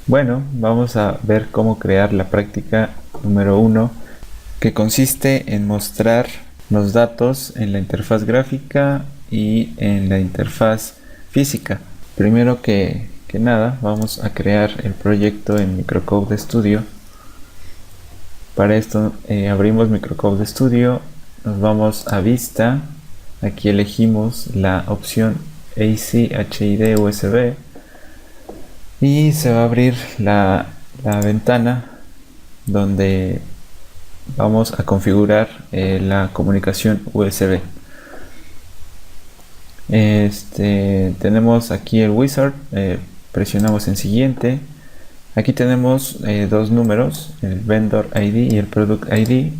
Bueno, vamos a ver cómo crear la práctica número 1, que consiste en mostrar los datos en la interfaz gráfica y en la interfaz física. Primero que nada, vamos a crear el proyecto en Microcode Studio. Para esto abrimos Microcode Studio, nos vamos a Vista, aquí elegimos la opción AC HID USB y se va a abrir la ventana donde vamos a configurar la comunicación USB. Tenemos aquí el wizard, presionamos en siguiente. Aquí tenemos dos números, el vendor ID y el product ID.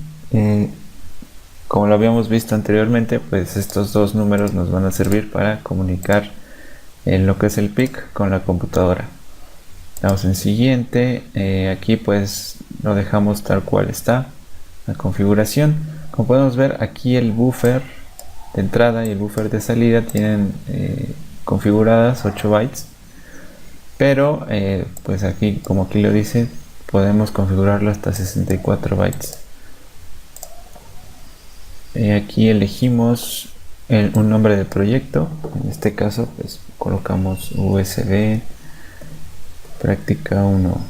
Como lo habíamos visto anteriormente, pues estos dos números nos van a servir para comunicar lo que es el PIC con la computadora. Damos en siguiente. Aquí pues lo dejamos tal cual está la configuración. Como podemos ver, aquí el buffer de entrada y el buffer de salida tienen configuradas 8 bytes, pero pues aquí, como aquí lo dice, podemos configurarlo hasta 64 bytes. Aquí elegimos un nombre del proyecto. En este caso pues colocamos USB práctica 1.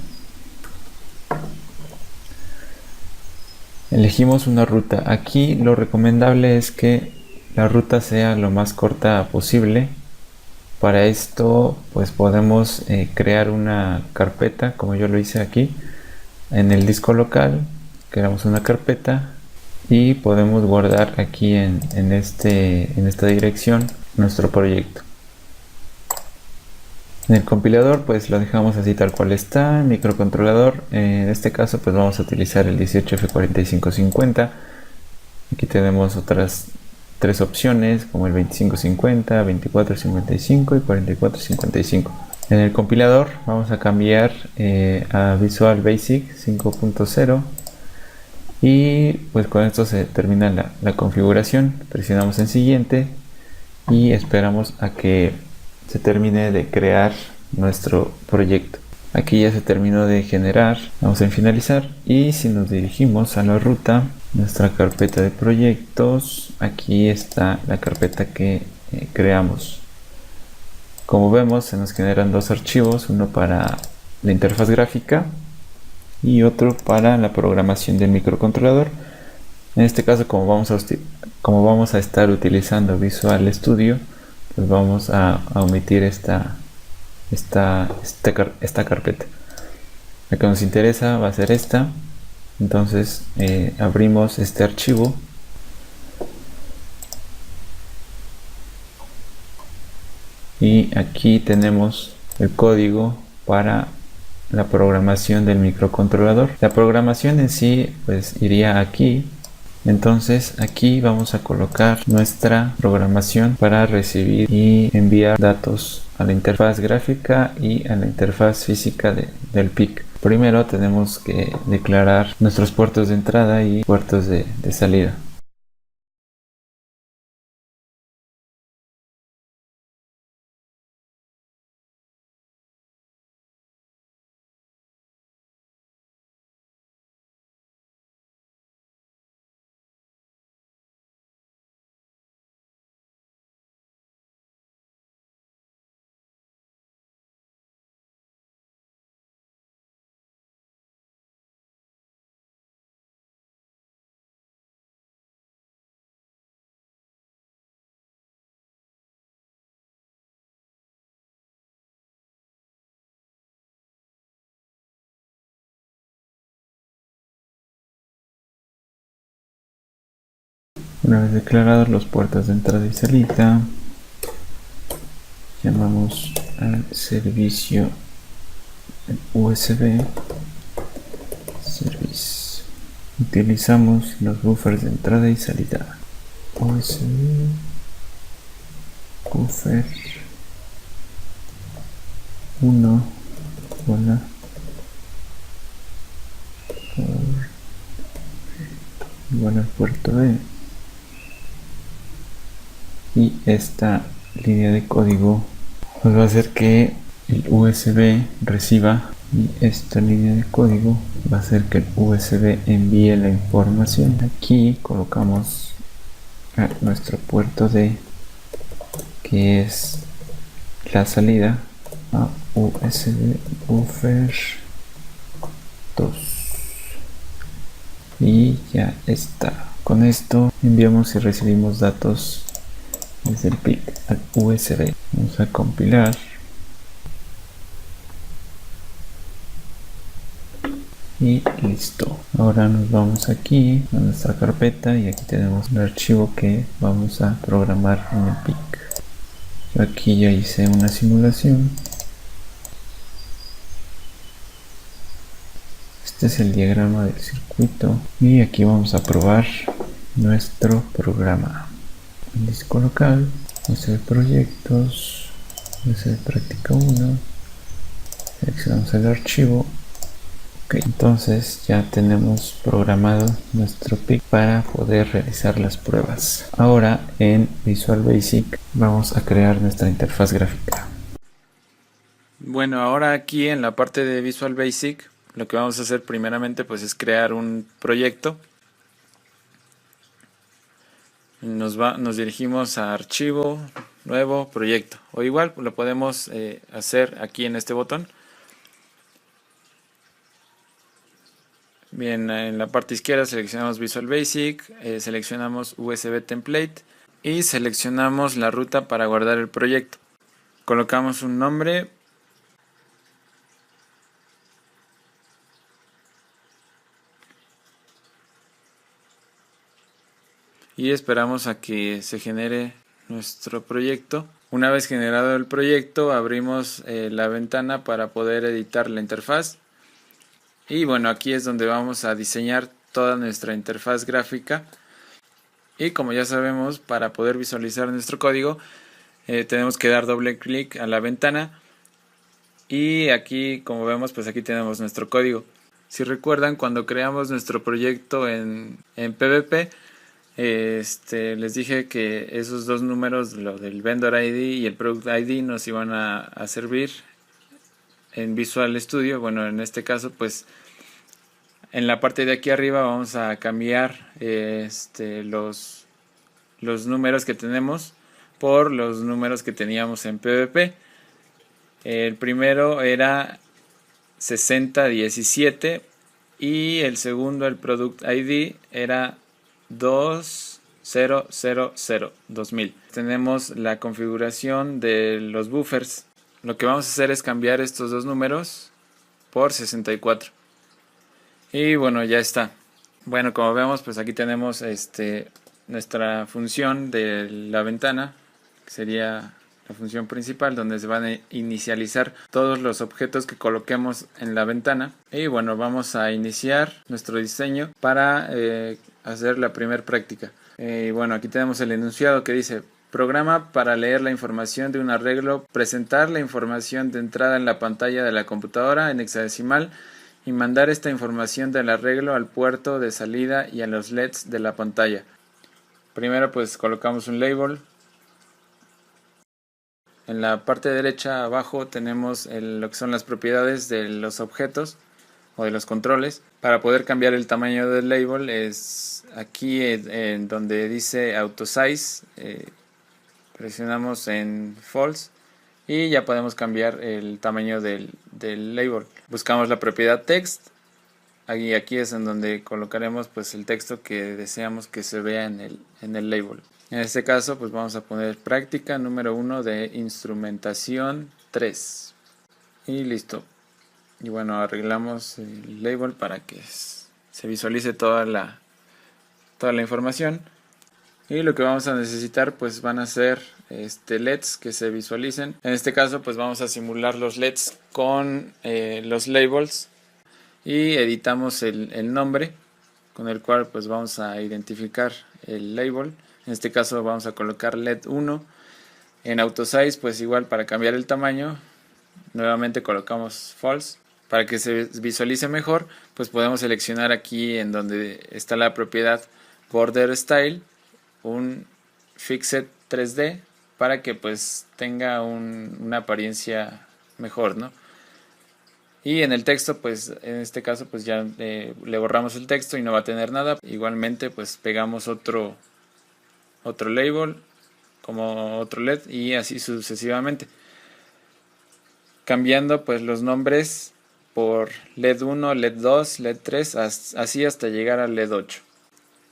Elegimos una ruta. Aquí lo recomendable es que la ruta sea lo más corta posible. Para esto pues podemos crear una carpeta, como yo lo hice aquí en el disco local. Creamos una carpeta y podemos guardar aquí en esta dirección nuestro proyecto. En el compilador pues lo dejamos así tal cual está. En microcontrolador, en este caso pues vamos a utilizar el 18F4550. Aquí tenemos otras tres opciones como el 2550, 2455 y 4455. En el compilador vamos a cambiar a Visual Basic 5.0 y pues con esto se termina la configuración. Presionamos en siguiente y esperamos a que se termine de crear nuestro proyecto. Aquí ya se terminó de generar, vamos en finalizar y si nos dirigimos a la ruta, nuestra carpeta de proyectos, aquí está la carpeta que creamos. Como vemos, se nos generan dos archivos, uno para la interfaz gráfica y otro para la programación del microcontrolador. En este caso, como vamos a estar utilizando Visual Studio, pues vamos a omitir esta carpeta. La que nos interesa va a ser esta. Entonces abrimos este archivo y aquí tenemos el código para la programación del microcontrolador. La programación en sí pues iría aquí. Entonces aquí vamos a colocar nuestra programación para recibir y enviar datos a la interfaz gráfica y a la interfaz física del PIC. Primero tenemos que declarar nuestros puertos de entrada y puertos de salida. Una vez declarados los puertos de entrada y salida, llamamos al servicio USB service. Utilizamos los buffers de entrada y salida. USB buffer 1 igual al puerto E, y esta línea de código nos va a hacer que el USB reciba y esta línea de código va a hacer que el USB envíe la información. Aquí colocamos a nuestro puerto D, que es la salida, a USB buffer 2, y ya está. Con esto enviamos y recibimos datos desde el PIC al USB. Vamos a compilar. Y listo. Ahora nos vamos aquí a nuestra carpeta y aquí tenemos el archivo que vamos a programar en el PIC. Yo aquí ya hice una simulación. Este es el diagrama del circuito y aquí vamos a probar nuestro programa. En disco local, hacer proyectos, hacer práctica 1, seleccionamos el archivo. Ok, entonces ya tenemos programado nuestro PIC para poder realizar las pruebas. Ahora en Visual Basic vamos a crear nuestra interfaz gráfica. Bueno, ahora aquí en la parte de Visual Basic lo que vamos a hacer primeramente pues es crear un proyecto. Nos dirigimos a archivo, nuevo, proyecto, o igual lo podemos hacer aquí en este botón. Bien, en la parte izquierda seleccionamos Visual Basic, seleccionamos USB Template y seleccionamos la ruta para guardar el proyecto. Colocamos un nombre. Y esperamos a que se genere nuestro proyecto. Una vez generado el proyecto, abrimos la ventana para poder editar la interfaz. Y bueno, aquí es donde vamos a diseñar toda nuestra interfaz gráfica. Y como ya sabemos, para poder visualizar nuestro código, tenemos que dar doble clic a la ventana. Y aquí, como vemos, pues aquí tenemos nuestro código. Si recuerdan, cuando creamos nuestro proyecto en PVP, les dije que esos dos números, lo del Vendor ID y el Product ID, nos iban a servir en Visual Studio. Bueno, en este caso, pues en la parte de aquí arriba vamos a cambiar los números que tenemos por los números que teníamos en PVP. El primero era 6017 y el segundo, el Product ID, era 2000. Tenemos la configuración de los buffers. Lo que vamos a hacer es cambiar estos dos números por 64. Y bueno, ya está. Bueno, como vemos, pues aquí tenemos nuestra función de la ventana, que sería la función principal, donde se van a inicializar todos los objetos que coloquemos en la ventana. Y bueno, vamos a iniciar nuestro diseño para hacer la primera práctica. Y bueno, aquí tenemos el enunciado que dice: programa para leer la información de un arreglo, presentar la información de entrada en la pantalla de la computadora en hexadecimal y mandar esta información del arreglo al puerto de salida y a los LEDs de la pantalla. Primero pues colocamos un label. En la parte derecha abajo tenemos lo que son las propiedades de los objetos o de los controles. Para poder cambiar el tamaño del label es aquí en donde dice Auto Size, presionamos en False y ya podemos cambiar el tamaño del label. Buscamos la propiedad text. Aquí es en donde colocaremos pues el texto que deseamos que se vea en el label. En este caso pues vamos a poner práctica número 1 de instrumentación 3 y listo. Y bueno, arreglamos el label para que se visualice toda la información. Y lo que vamos a necesitar pues van a ser LEDs que se visualicen. En este caso pues vamos a simular los LEDs con los labels y editamos el nombre con el cual pues vamos a identificar el label. En este caso vamos a colocar LED 1. En Auto Size pues igual, para cambiar el tamaño nuevamente colocamos False. Para que se visualice mejor pues podemos seleccionar aquí en donde está la propiedad Border Style un Fixed 3D para que pues tenga una apariencia mejor, ¿no? Y en el texto, pues en este caso, pues ya le borramos el texto y no va a tener nada. Igualmente, pues pegamos otro label como otro LED y así sucesivamente. Cambiando pues los nombres por LED 1, LED 2, LED 3, así hasta llegar al LED 8.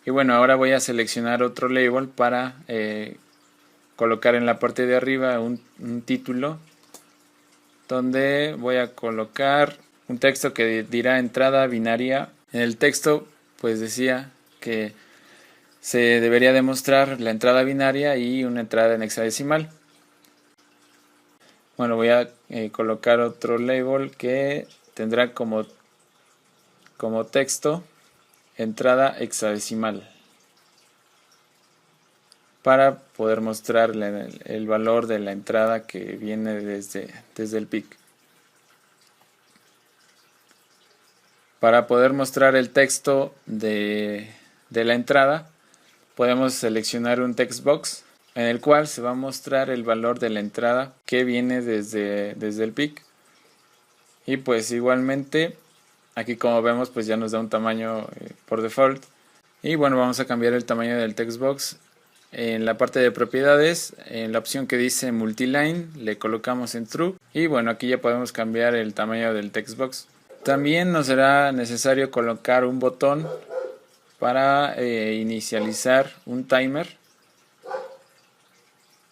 Y bueno, ahora voy a seleccionar otro label para colocar en la parte de arriba un título donde voy a colocar un texto que dirá entrada binaria. En el texto pues decía que se debería demostrar la entrada binaria y una entrada en hexadecimal. Bueno, voy a colocar otro label que tendrá como texto entrada hexadecimal para poder mostrar el valor de la entrada que viene desde el PIC. Para poder mostrar el texto de la entrada, podemos seleccionar un text box en el cual se va a mostrar el valor de la entrada que viene desde el PIC. Y pues igualmente, aquí como vemos, pues ya nos da un tamaño por default. Y bueno, vamos a cambiar el tamaño del text box. En la parte de propiedades, en la opción que dice multiline, le colocamos en true. Y bueno, aquí ya podemos cambiar el tamaño del text box. También nos será necesario colocar un botón para inicializar un timer,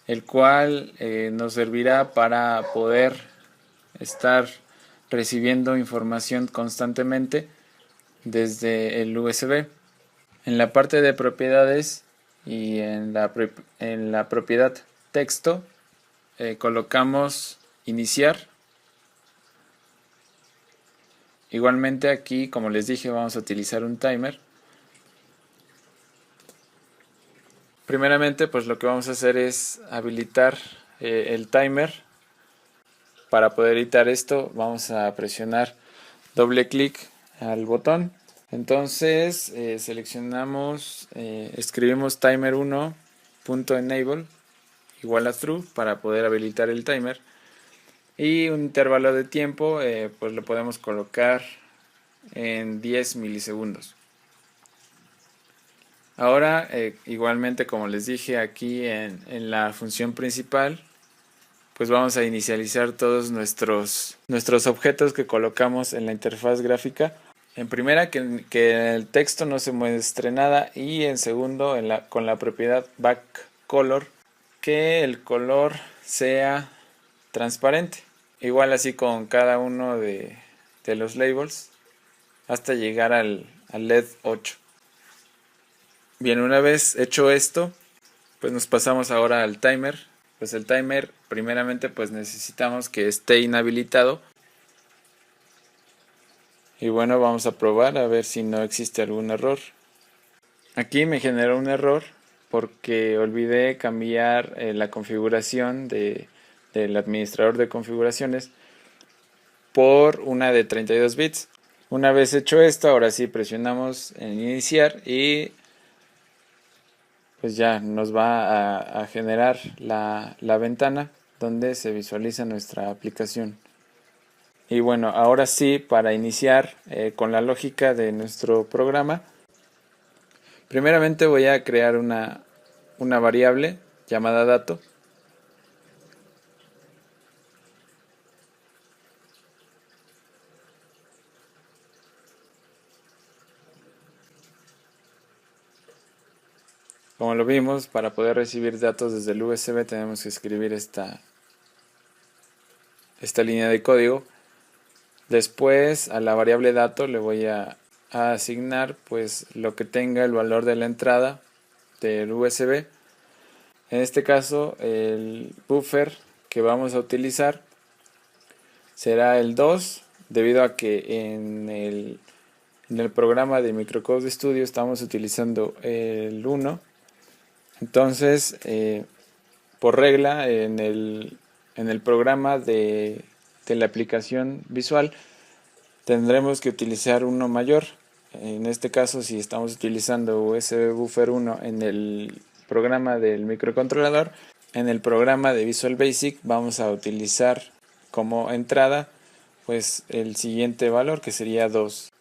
el cual nos servirá para poder estar recibiendo información constantemente desde el USB. En la parte de propiedades y en la propiedad texto colocamos iniciar. Igualmente aquí, como les dije, vamos a utilizar un timer. Primeramente, pues lo que vamos a hacer es habilitar el timer. Para poder editar esto, vamos a presionar doble clic al botón. Entonces seleccionamos, escribimos timer1.enable igual a true para poder habilitar el timer. Y un intervalo de tiempo, pues lo podemos colocar en 10 milisegundos. Ahora, igualmente como les dije aquí en la función principal, pues vamos a inicializar todos nuestros objetos que colocamos en la interfaz gráfica. En primera, que el texto no se muestre nada, y en segundo, con la propiedad backColor, que el color sea transparente. Igual así con cada uno de los labels hasta llegar al LED 8. Bien, una vez hecho esto, pues nos pasamos ahora al timer. Pues el timer, primeramente, pues necesitamos que esté inhabilitado. Y bueno, vamos a probar a ver si no existe algún error. Aquí me generó un error porque olvidé cambiar la configuración del administrador de configuraciones por una de 32 bits. Una vez hecho esto, ahora sí presionamos en iniciar y pues ya nos va a generar la ventana donde se visualiza nuestra aplicación. Y bueno, ahora sí, para iniciar con la lógica de nuestro programa, primeramente voy a crear una variable llamada dato. Como lo vimos, para poder recibir datos desde el USB tenemos que escribir esta línea de código. Después a la variable dato le voy a asignar pues lo que tenga el valor de la entrada del USB. En este caso el buffer que vamos a utilizar será el 2, debido a que en el programa de Microcode Studio estamos utilizando el 1. Entonces, por regla, en el programa de la aplicación visual tendremos que utilizar uno mayor. En este caso, si estamos utilizando USB Buffer 1 en el programa del microcontrolador, en el programa de Visual Basic vamos a utilizar como entrada pues el siguiente valor, que sería 2.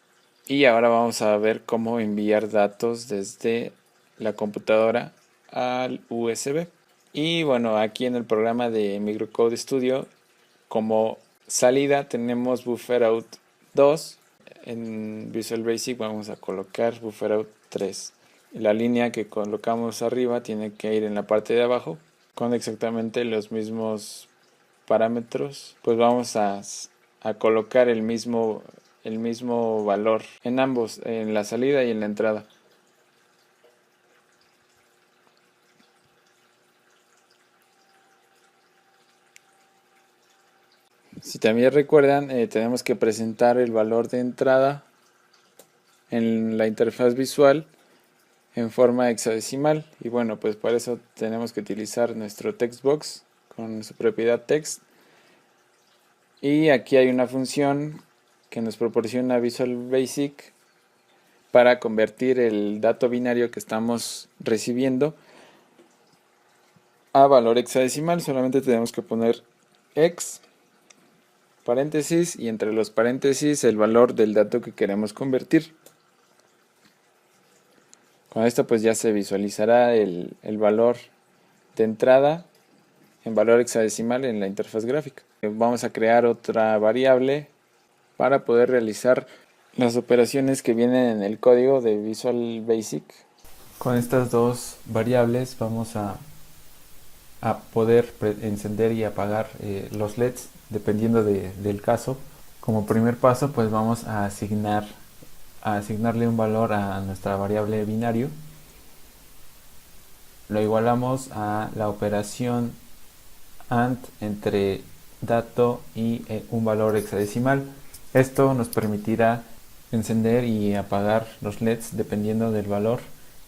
Y ahora vamos a ver cómo enviar datos desde la computadora al USB. Y bueno, aquí en el programa de Microcode Studio, como salida tenemos Bufferout 2. En Visual Basic vamos a colocar Bufferout 3. La línea que colocamos arriba tiene que ir en la parte de abajo con exactamente los mismos parámetros. Pues vamos a colocar el mismo valor en ambos, en la salida y en la entrada. Si también recuerdan, tenemos que presentar el valor de entrada en la interfaz visual en forma hexadecimal, y bueno, pues para eso tenemos que utilizar nuestro textbox con su propiedad text, y aquí hay una función que nos proporciona Visual Basic para convertir el dato binario que estamos recibiendo a valor hexadecimal. Solamente tenemos que poner hex, paréntesis, y entre los paréntesis el valor del dato que queremos convertir. Con esto pues ya se visualizará el valor de entrada en valor hexadecimal en la interfaz gráfica. Vamos a crear otra variable para poder realizar las operaciones que vienen en el código de Visual Basic. Con estas dos variables vamos a poder encender y apagar los LEDs dependiendo del caso. Como primer paso pues vamos a asignarle un valor a nuestra variable binario. Lo igualamos a la operación AND entre dato y un valor hexadecimal. Esto nos permitirá encender y apagar los LEDs dependiendo del valor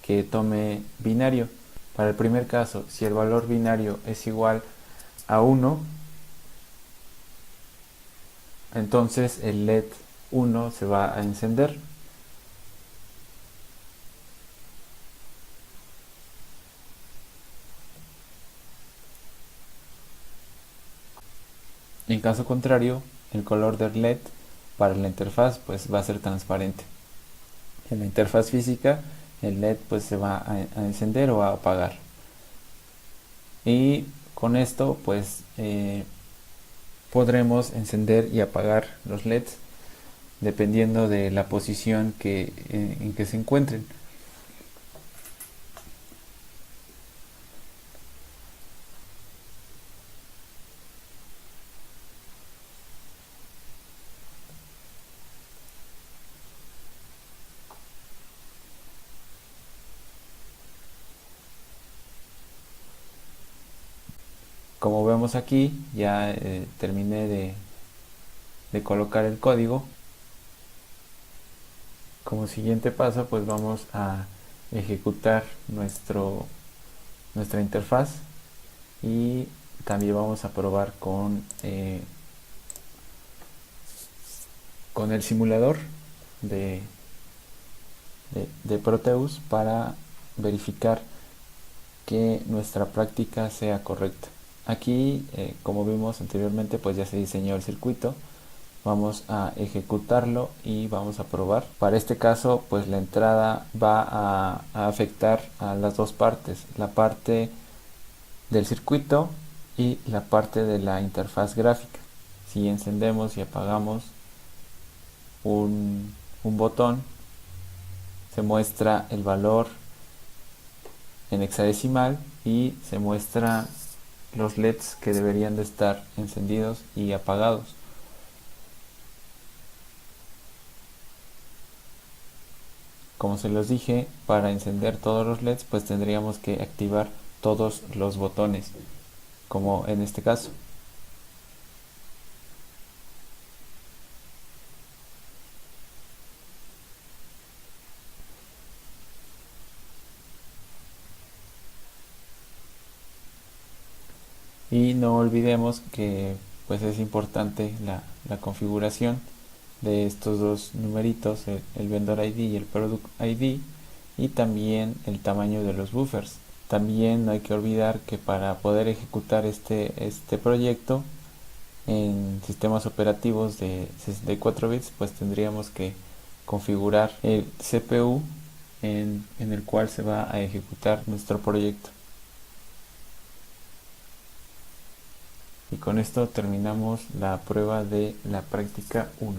que tome binario. Para el primer caso, si el valor binario es igual a 1, entonces el LED 1 se va a encender. En caso contrario, el color del LED para la interfaz pues va a ser transparente. En la interfaz física el LED pues se va a encender o a apagar. Y con esto pues podremos encender y apagar los LEDs dependiendo de la posición en que se encuentren. Como vemos aquí, ya terminé de colocar el código. Como siguiente paso, pues vamos a ejecutar nuestra interfaz, y también vamos a probar con el simulador de Proteus para verificar que nuestra práctica sea correcta. Aquí, como vimos anteriormente, pues ya se diseñó el circuito. Vamos a ejecutarlo y vamos a probar. Para este caso, pues la entrada va a afectar a las dos partes, la parte del circuito y la parte de la interfaz gráfica. Si encendemos y apagamos un botón, se muestra el valor en hexadecimal y se muestra los LEDs que deberían de estar encendidos y apagados. Como se los dije, para encender todos los LEDs pues tendríamos que activar todos los botones, como en este caso. Y no olvidemos que pues es importante la configuración de estos dos numeritos, el vendor ID y el product ID, y también el tamaño de los buffers. También no hay que olvidar que para poder ejecutar este proyecto en sistemas operativos de 64 bits, pues tendríamos que configurar el CPU en el cual se va a ejecutar nuestro proyecto. Y con esto terminamos la prueba de la práctica 1.